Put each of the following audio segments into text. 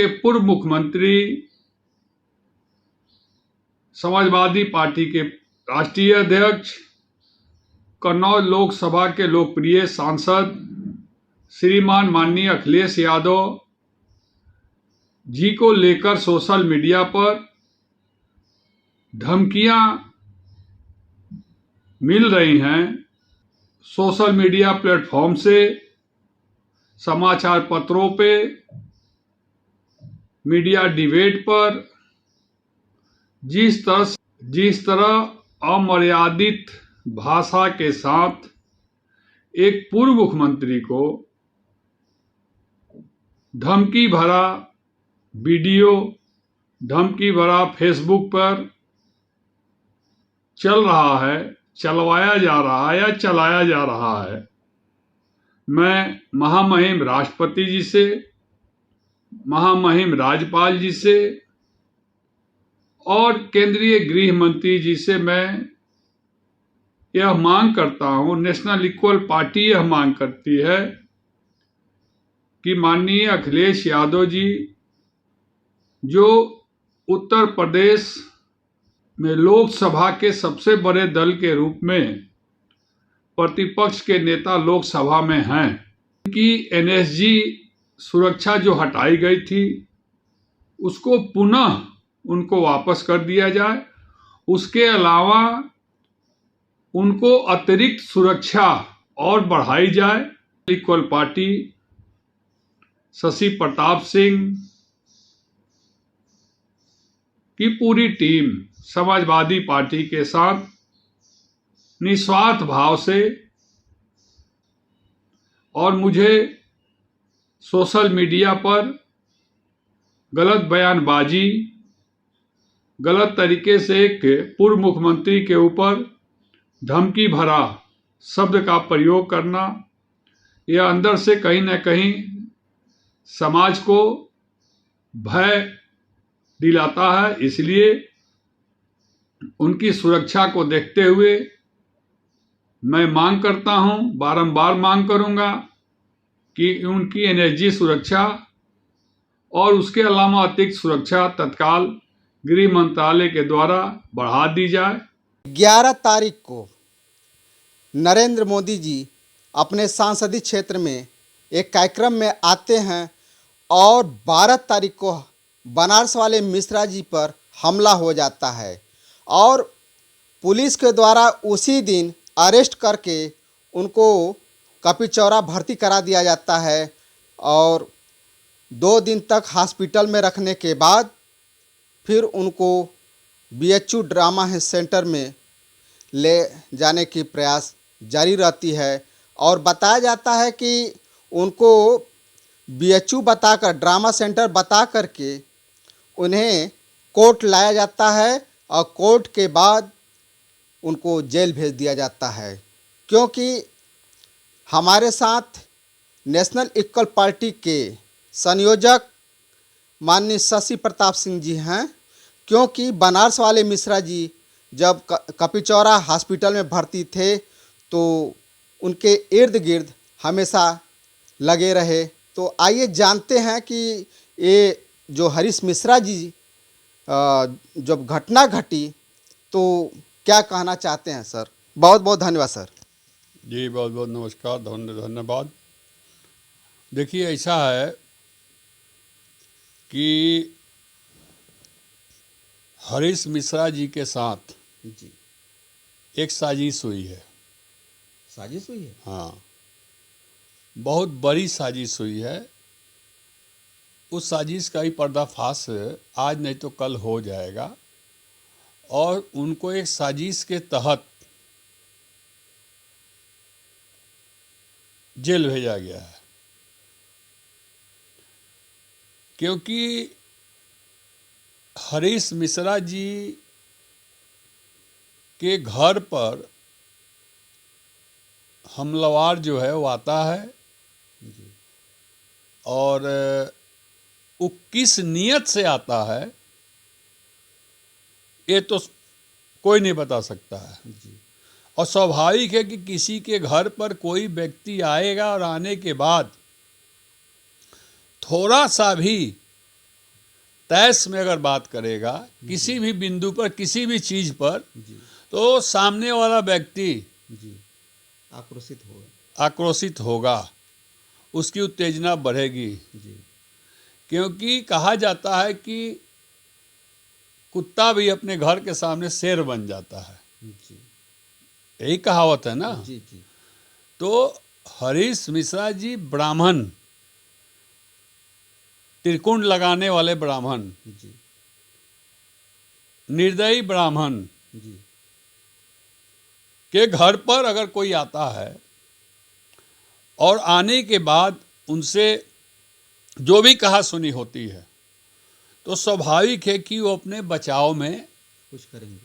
के पूर्व मुख्यमंत्री, समाजवादी पार्टी के राष्ट्रीय अध्यक्ष, कन्नौज लोकसभा के लोकप्रिय सांसद श्रीमान माननीय अखिलेश यादव जी को लेकर सोशल मीडिया पर धमकियां मिल रही हैं। सोशल मीडिया प्लेटफॉर्म से, समाचार पत्रों पे, मीडिया डिबेट पर जिस तरह अमर्यादित भाषा के साथ एक पूर्व मुख्यमंत्री को धमकी भरा वीडियो, धमकी भरा फेसबुक पर चल रहा है, चलवाया जा रहा है या चलाया जा रहा है, मैं महामहिम राष्ट्रपति जी से, महामहिम राज्यपाल जी से और केंद्रीय गृह मंत्री जी से मैं यह मांग करता हूं, नेशनल इक्वल पार्टी यह मांग करती है कि माननीय अखिलेश यादव जी, जो उत्तर प्रदेश में लोकसभा के सबसे बड़े दल के रूप में प्रतिपक्ष के नेता लोकसभा में हैं, उनकी एनएसजी सुरक्षा जो हटाई गई थी उसको पुनः उनको वापस कर दिया जाए। उसके अलावा उनको अतिरिक्त सुरक्षा और बढ़ाई जाए। इक्वल पार्टी शशि प्रताप सिंह की पूरी टीम समाजवादी पार्टी के साथ निस्वार्थ भाव से और मुझे सोशल मीडिया पर गलत बयानबाजी, गलत तरीके से एक पूर्व मुख्यमंत्री के ऊपर धमकी भरा शब्द का प्रयोग करना, यह अंदर से कहीं न कहीं समाज को भय दिलाता है। इसलिए उनकी सुरक्षा को देखते हुए मैं मांग करता हूं, बारंबार मांग करूंगा कि उनकी एनएसजी सुरक्षा और उसके अलावा अतिरिक्त सुरक्षा तत्काल गृह मंत्रालय के द्वारा बढ़ा दी जाए। 11 तारीख को नरेंद्र मोदी जी अपने संसदीय क्षेत्र में एक कार्यक्रम में आते हैं और 12 तारीख को बनारस वाले मिश्रा जी पर हमला हो जाता है और पुलिस के द्वारा उसी दिन अरेस्ट करके उनको कपिचौरा भर्ती करा दिया जाता है और 2 दिन तक हॉस्पिटल में रखने के बाद फिर उनको बीएचयू ड्रामा सेंटर में ले जाने की प्रयास जारी रहती है और बताया जाता है कि उनको बीएचयू बताकर, ड्रामा सेंटर बता करके उन्हें कोर्ट लाया जाता है और कोर्ट के बाद उनको जेल भेज दिया जाता है। क्योंकि हमारे साथ नेशनल इक्वल पार्टी के संयोजक माननीय शशि प्रताप सिंह जी हैं। क्योंकि बनारस वाले मिश्रा जी जब कपिचौरा हॉस्पिटल में भर्ती थे तो उनके इर्द गिर्द हमेशा लगे रहे। तो आइए जानते हैं कि ये जो हरीश मिश्रा जी जब घटना घटी तो क्या कहना चाहते हैं सर। बहुत बहुत धन्यवाद सर। जी बहुत बहुत नमस्कार, धन्यवाद। देखिए ऐसा है कि हरीश मिश्रा जी के साथ जी एक साजिश हुई है। साजिश हुई है? हाँ, बहुत बड़ी साजिश हुई है। उस साजिश का ही पर्दाफाश आज नहीं तो कल हो जाएगा और उनको एक साजिश के तहत जेल भेजा गया है। क्योंकि हरीश मिश्रा जी के घर पर हमलावर जो है वो आता है और वो किस नियत से आता है ये तो कोई नहीं बता सकता है। और स्वाभाविक है कि किसी के घर पर कोई व्यक्ति आएगा और आने के बाद थोड़ा सा भी तैश में अगर बात करेगा किसी भी बिंदु पर, किसी भी चीज पर, तो सामने वाला व्यक्ति जी आक्रोशित होगा, उसकी उत्तेजना बढ़ेगी। जी क्योंकि कहा जाता है कि कुत्ता भी अपने घर के सामने शेर बन जाता है, जी यही कहावत है ना। जी जी तो हरीश मिश्रा जी ब्राह्मण, त्रिकुंड लगाने वाले ब्राह्मण, जी निर्दयी ब्राह्मण जी के घर पर अगर कोई आता है और आने के बाद उनसे जो भी कहा सुनी होती है, तो स्वाभाविक है कि वो अपने बचाव में कुछ करेंगे,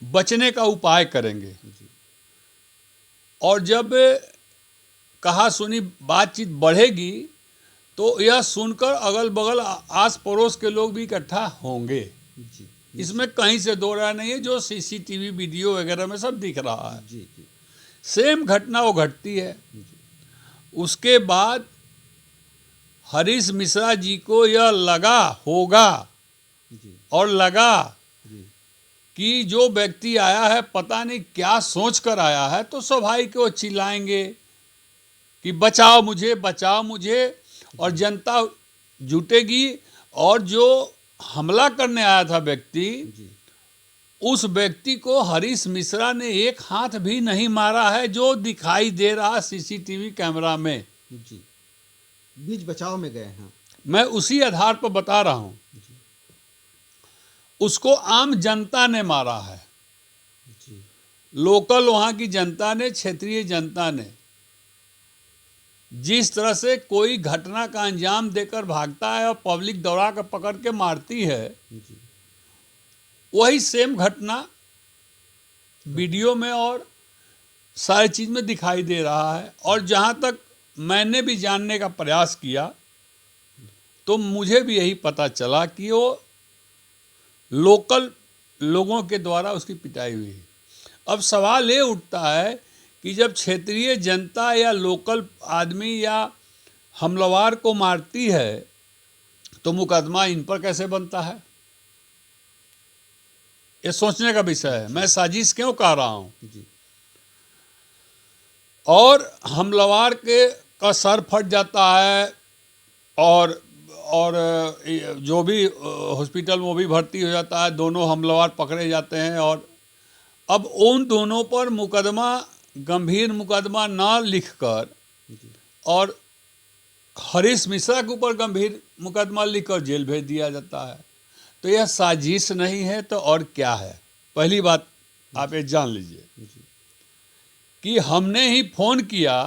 बचने का उपाय करेंगे। जी और जब कहा सुनी बातचीत बढ़ेगी तो यह सुनकर अगल बगल आस पड़ोस के लोग भी इकट्ठा होंगे। जी इसमें कहीं से दो राय नहीं है, जो सीसीटीवी वीडियो वगैरह में सब दिख रहा है। जी जी सेम घटना वो घटती है। जी उसके बाद हरीश मिश्रा जी को यह लगा होगा जी और लगा जी कि जो व्यक्ति आया है पता नहीं क्या सोच कर आया है, तो स्वाभाविक वो चिल्लाएंगे कि बचाओ मुझे, और जनता जुटेगी। और जो हमला करने आया था व्यक्ति, जी उस व्यक्ति को हरीश मिश्रा ने एक हाथ भी नहीं मारा है, जो दिखाई दे रहा सीसीटीवी कैमरा में। जी बीच बचाव में गए हैं। मैं उसी आधार पर बता रहा हूं, जी उसको आम जनता ने मारा है। जी लोकल वहां की जनता ने, क्षेत्रीय जनता ने। जिस तरह से कोई घटना का अंजाम देकर भागता है और पब्लिक दौड़ा कर पकड़ के मारती है, जी वही सेम घटना वीडियो में और सारी चीज में दिखाई दे रहा है। और जहां तक मैंने भी जानने का प्रयास किया, तो मुझे भी यही पता चला कि वो लोकल लोगों के द्वारा उसकी पिटाई हुई है। अब सवाल ये उठता है कि जब क्षेत्रीय जनता या लोकल आदमी या हमलावर को मारती है, तो मुकदमा इन पर कैसे बनता है? ये सोचने का विषय है। मैं साजिश क्यों कह रहा हूं? जी और हमलावर के का सर फट जाता है, और जो भी हॉस्पिटल में वो भी भर्ती हो जाता है, दोनों हमलावर पकड़े जाते हैं। और अब उन दोनों पर मुकदमा, गंभीर मुकदमा ना लिखकर जी और हरीश मिश्रा के ऊपर गंभीर मुकदमा लिखकर जेल भेज दिया जाता है। तो यह साजिश नहीं है तो और क्या है? पहली बात आप ये जान लीजिए जी कि हमने ही फोन किया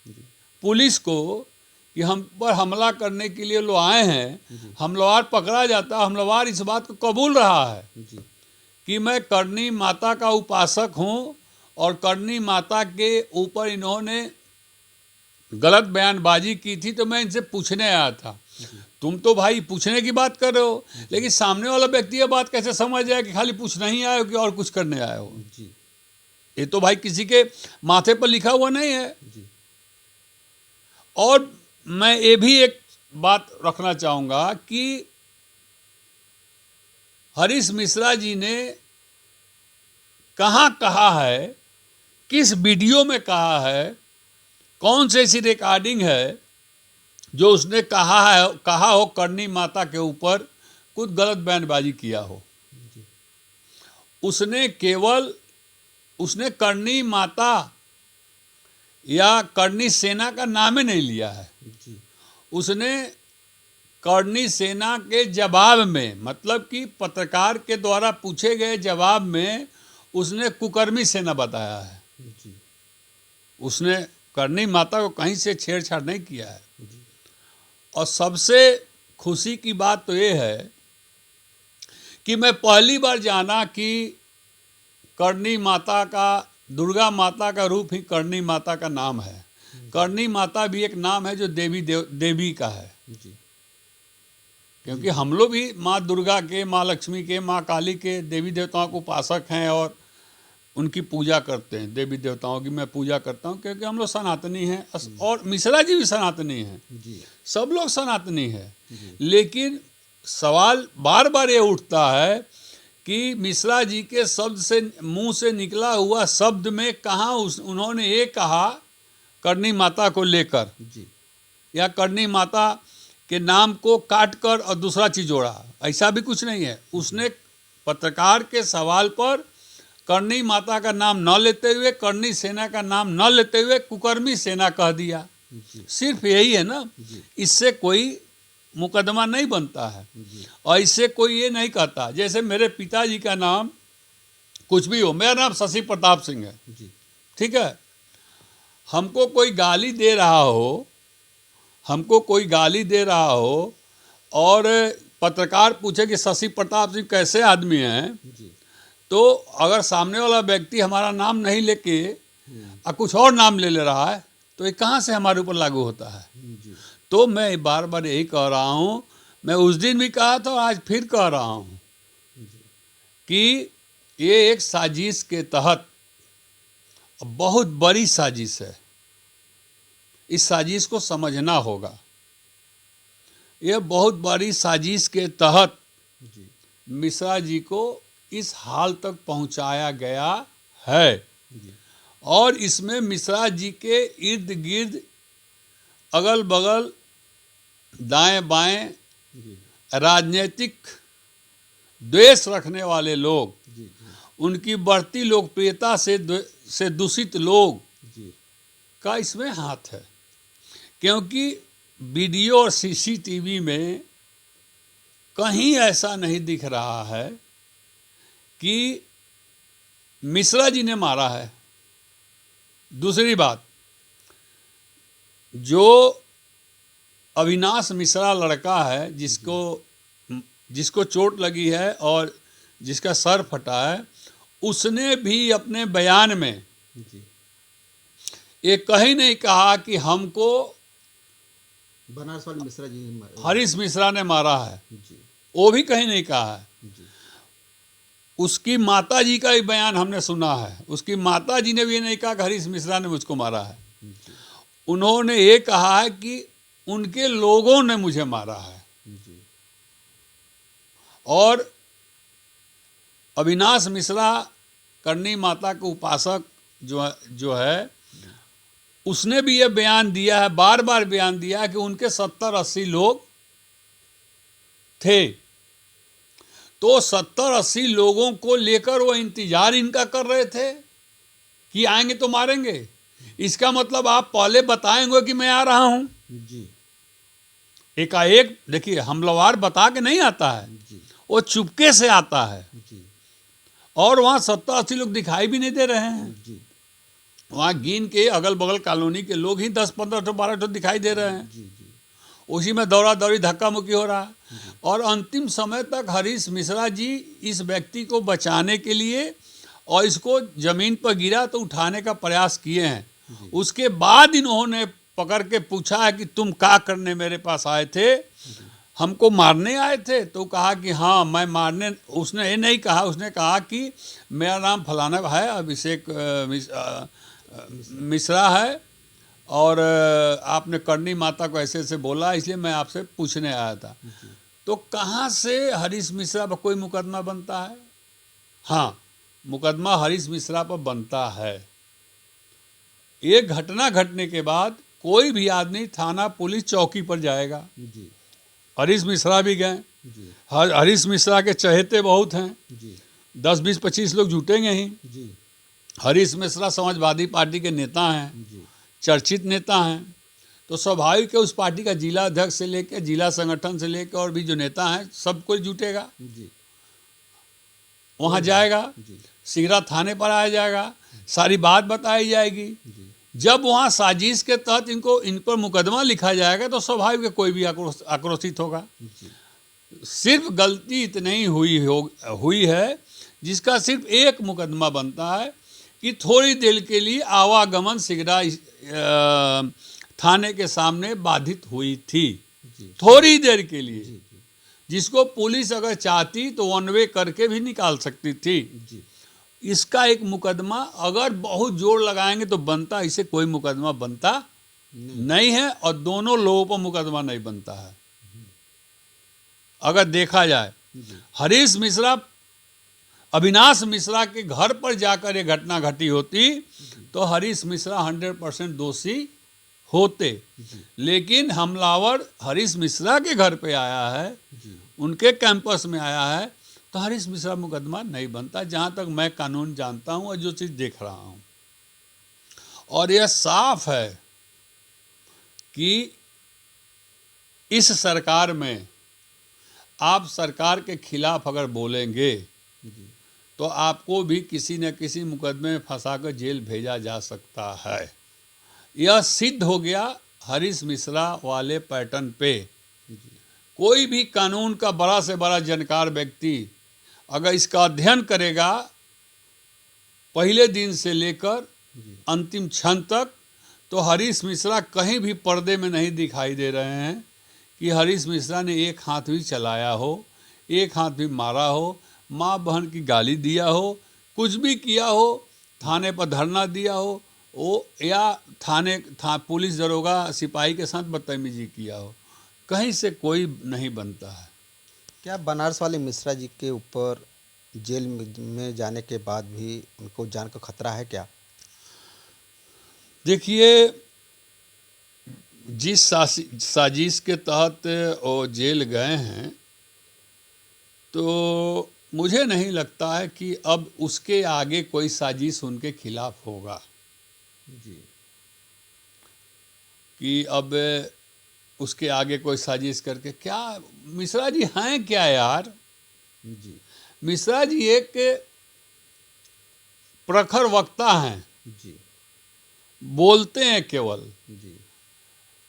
जी पुलिस को कि हम पर हमला करने के लिए लोग आए हैं, हमलावर पकड़ा जाता। हमलावर इस बात को कबूल रहा है जी कि मैं करनी माता का उपासक हूँ, और करनी माता के ऊपर इन्होंने गलत बयानबाजी की थी, तो मैं इनसे पूछने आया था। तुम तो भाई पूछने की बात कर रहे हो, लेकिन सामने वाला व्यक्ति ये बात कैसे समझ जाए कि खाली पूछना ही आए हो कि और कुछ करने आए हो? जी ये तो भाई किसी के माथे पर लिखा हुआ नहीं है। जी और मैं ये भी एक बात रखना चाहूँगा कि हरीश मिश्रा जी ने कहाँ कहा है, किस वीडियो में कहा है, कौन सी ऐसी रिकॉर्डिंग है जो उसने कहा हो करनी माता के ऊपर कुछ गलत बयानबाजी किया हो। जी उसने करनी माता या करनी सेना का नाम ही नहीं लिया है। जी उसने करनी सेना के जवाब में, मतलब कि पत्रकार के द्वारा पूछे गए जवाब में, उसने कुकर्मी सेना बताया है। जी उसने करनी माता को कहीं से छेड़छाड़ नहीं किया है। जी और सबसे खुशी की बात तो ये है कि मैं पहली बार जाना कि करनी माता का, दुर्गा माता का रूप ही करनी माता का नाम है। करनी माता भी एक नाम है जो देवी का है, जी क्योंकि हम लोग भी माँ दुर्गा के, माँ लक्ष्मी के, माँ काली के देवी देवताओं को उपासक हैं और उनकी पूजा करते हैं। देवी देवताओं की मैं पूजा करता हूँ क्योंकि हम लोग सनातनी हैं, और मिश्रा जी भी सनातनी हैं, जी सब लोग सनातनी हैं। जी लेकिन सवाल बार बार ये उठता है कि मिश्रा जी के शब्द से मुंह से निकला हुआ शब्द में कहाँ उन्होंने ये कहा करनी माता को लेकर, जी या करनी माता के नाम को काट कर और दूसरा चीज जोड़ा, ऐसा भी कुछ नहीं है। उसने पत्रकार के सवाल पर करनी माता का नाम न लेते हुए, करनी सेना का नाम न लेते हुए कुकर्मी सेना कह दिया। जी सिर्फ यही है ना, जी इससे कोई मुकदमा नहीं बनता है। जी और इससे कोई ये नहीं कहता, जैसे मेरे पिताजी का नाम कुछ भी हो, मेरा नाम शशि प्रताप सिंह है, जी ठीक है, हमको कोई गाली दे रहा हो, हमको कोई गाली दे रहा हो और पत्रकार पूछे कि शशि प्रताप सिंह कैसे आदमी हैं, जी तो अगर सामने वाला व्यक्ति हमारा नाम नहीं लेके और कुछ और नाम ले रहा है तो ये कहाँ से हमारे ऊपर लागू होता है। जी तो मैं बार बार यही कह रहा हूँ, मैं उस दिन भी कहा था और आज फिर कह रहा हूँ कि ये एक साजिश के तहत, बहुत बड़ी साजिश है, इस साजिश को समझना होगा। यह बहुत बड़ी साजिश के तहत जी मिश्रा जी को इस हाल तक पहुंचाया गया है जी और इसमें मिश्रा जी के इर्द गिर्द, अगल बगल, दाएं बाएं जी राजनीतिक द्वेष रखने वाले लोग, जी उनकी बढ़ती लोकप्रियता से दूषित लोग जी का इसमें हाथ है। क्योंकि वीडियो और सीसीटीवी में कहीं ऐसा नहीं दिख रहा है कि मिश्रा जी ने मारा है। दूसरी बात, जो अविनाश मिश्रा लड़का है जिसको चोट लगी है और जिसका सर फटा है, उसने भी अपने बयान में जी ये कहीं नहीं कहा कि हमको बनारस वाले मिश्रा जी ने हरीश मिश्रा ने मारा है, जी वो भी कहीं नहीं कहा है। जी उसकी माता जी का भी बयान हमने सुना है, उसकी माता जी ने भी ये नहीं कहा कि हरीश मिश्रा ने मुझको मारा है। जी उन्होंने ये कहा है कि उनके लोगों ने मुझे मारा है। जी और अविनाश मिश्रा करनी माता के उपासक जो है उसने भी ये बयान दिया है, बार बार बयान दिया है कि उनके 70-80 लोग थे। तो 70-80 लोगों को लेकर वो इंतजार इनका कर रहे थे कि आएंगे तो मारेंगे। इसका मतलब आप पहले बताएंगे कि मैं आ रहा हूं। जी एकाएक देखिए, हमलावर बता के नहीं आता है, जी वो चुपके से आता है। जी और वहाँ 70-80 लोग दिखाई भी नहीं दे रहे हैं। जी वहाँ गिन के अगल बगल कॉलोनी के लोग ही 10-15-12 दिखाई दे रहे हैं। जी जी उसी में दौड़ा दौड़ी धक्का मुक्की हो रहा है। और अंतिम समय तक हरीश मिश्रा जी इस व्यक्ति को बचाने के लिए और इसको जमीन पर गिरा तो उठाने का प्रयास किए हैं। उसके बाद इन्होंने पकड़ के पूछा है कि तुम क्या करने मेरे पास आए थे, हमको मारने आए थे? तो कहा कि हाँ मैं मारने, उसने ये नहीं कहा, उसने कहा कि मेरा नाम फलाना है, अभिषेक मिश्रा है और आपने करनी माता को ऐसे ऐसे बोला, इसलिए मैं आपसे पूछने आया था। तो कहाँ से हरीश मिश्रा पर कोई मुकदमा बनता है? हाँ, मुकदमा हरीश मिश्रा पर बनता है। एक घटना घटने के बाद कोई भी आदमी थाना पुलिस चौकी पर जाएगा। जी हरीश मिश्रा भी गए। जी हरीश मिश्रा के चहेते बहुत हैं, जी 10-20-25 लोग जुटेंगे ही। जी हरीश मिश्रा समाजवादी पार्टी के नेता हैं, जी चर्चित नेता हैं। तो स्वाभाविक है उस पार्टी का जिला अध्यक्ष से लेकर जिला संगठन से लेकर और भी जो नेता हैं सब कोई जुटेगा, जी वहाँ जाएगा, जी सिगरा थाने पर आया जाएगा, सारी बात बताई जाएगी। जी जब वहाँ साजिश के तहत इन पर मुकदमा लिखा जाएगा तो स्वाभाविक है कोई भी आक्रोशित होगा। जी सिर्फ गलती इतनी ही हुई है जिसका सिर्फ एक मुकदमा बनता है कि थोड़ी देर के लिए आवागमन सिगरा थाने के सामने बाधित हुई थी, जी थोड़ी देर के लिए, जी जिसको पुलिस अगर चाहती तो वन वे करके भी निकाल सकती थी। जी इसका एक मुकदमा अगर बहुत जोर लगाएंगे तो बनता, इसे कोई मुकदमा बनता नहीं है और दोनों लोगों पर मुकदमा नहीं बनता है। अगर देखा जाए, हरीश मिश्रा, अविनाश मिश्रा के घर पर जाकर ये घटना घटी होती तो हरीश मिश्रा 100% दोषी होते, लेकिन हमलावर हरीश मिश्रा के घर पे आया है, उनके कैंपस में आया है, तो हरीश मिश्रा मुकदमा नहीं बनता, जहाँ तक मैं कानून जानता हूँ और जो चीज़ देख रहा हूँ। और यह साफ है कि इस सरकार में आप सरकार के खिलाफ अगर बोलेंगे तो आपको भी किसी न किसी मुकदमे में फंसाकर जेल भेजा जा सकता है। यह सिद्ध हो गया हरीश मिश्रा वाले पैटर्न पे। कोई भी कानून का बड़ा से बड़ा जानकार व्यक्ति अगर इसका अध्ययन करेगा पहले दिन से लेकर अंतिम क्षण तक, तो हरीश मिश्रा कहीं भी पर्दे में नहीं दिखाई दे रहे हैं कि हरीश मिश्रा ने एक हाथ भी चलाया हो, एक हाथ भी मारा हो, माँ बहन की गाली दिया हो, कुछ भी किया हो, थाने पर धरना दिया हो, वो या पुलिस दरोगा सिपाही के साथ बदतमीजी किया हो, कहीं से कोई नहीं बनता है। क्या बनारस वाले मिश्रा जी के ऊपर जेल में जाने के बाद भी उनको जान का खतरा है क्या? देखिए, जिस साजिश के तहत वो जेल गए हैं, तो मुझे नहीं लगता है कि अब उसके आगे कोई साजिश उनके खिलाफ होगा जी, कि अब उसके आगे कोई साजिश करके क्या। मिश्रा जी हैं क्या यार? जी, मिश्रा जी एक प्रखर वक्ता हैं, जी, बोलते हैं केवल, जी,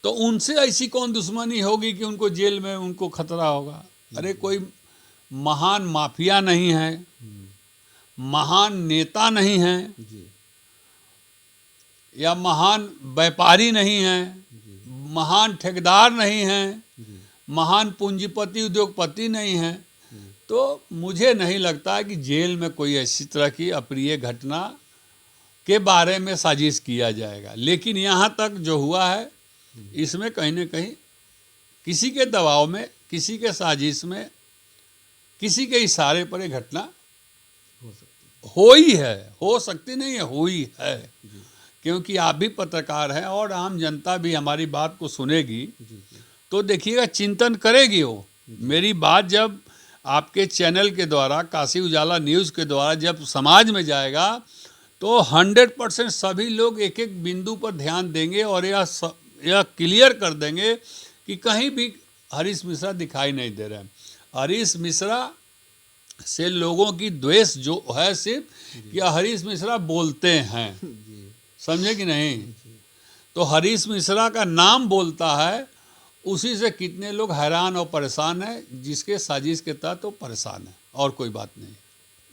तो उनसे ऐसी कौन दुश्मनी होगी कि उनको जेल में उनको खतरा होगा? अरे कोई महान माफिया नहीं है, महान नेता नहीं है, जी, या महान व्यापारी नहीं है, महान ठेकेदार नहीं है, महान पूंजीपति उद्योगपति नहीं है, तो मुझे नहीं लगता है कि जेल में कोई ऐसी तरह की अप्रिय घटना के बारे में साजिश किया जाएगा। लेकिन यहाँ तक जो हुआ है, इसमें कहीं न कहीं किसी के दबाव में, किसी के साजिश में, किसी के इशारे पर यह घटना हुई है, हो सकती नहीं है, हुई है। क्योंकि आप भी पत्रकार हैं और आम जनता भी हमारी बात को सुनेगी, तो देखिएगा, चिंतन करेगी वो। मेरी बात जब आपके चैनल के द्वारा, काशी उजाला न्यूज़ के द्वारा जब समाज में जाएगा, तो 100% सभी लोग एक एक बिंदु पर ध्यान देंगे और यह क्लियर कर देंगे कि कहीं भी हरीश मिश्रा दिखाई नहीं दे रहे हैं। हरीश मिश्रा से लोगों की द्वेष जो है सिर्फ कि हरीश मिश्रा बोलते हैं, समझे कि नहीं? तो हरीश मिश्रा का नाम बोलता है, उसी से कितने लोग हैरान और परेशान हैं, जिसके साजिश के तहत वो परेशान है, और कोई बात नहीं।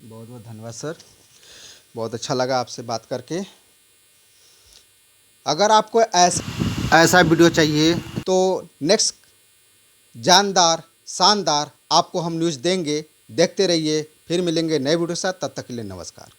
बहुत बहुत धन्यवाद सर, बहुत अच्छा लगा आपसे बात करके। अगर आपको ऐसा वीडियो चाहिए तो नेक्स्ट जानदार शानदार आपको हम न्यूज़ देंगे, देखते रहिए। फिर मिलेंगे नए वीडियो के साथ, तब तक के लिए नमस्कार।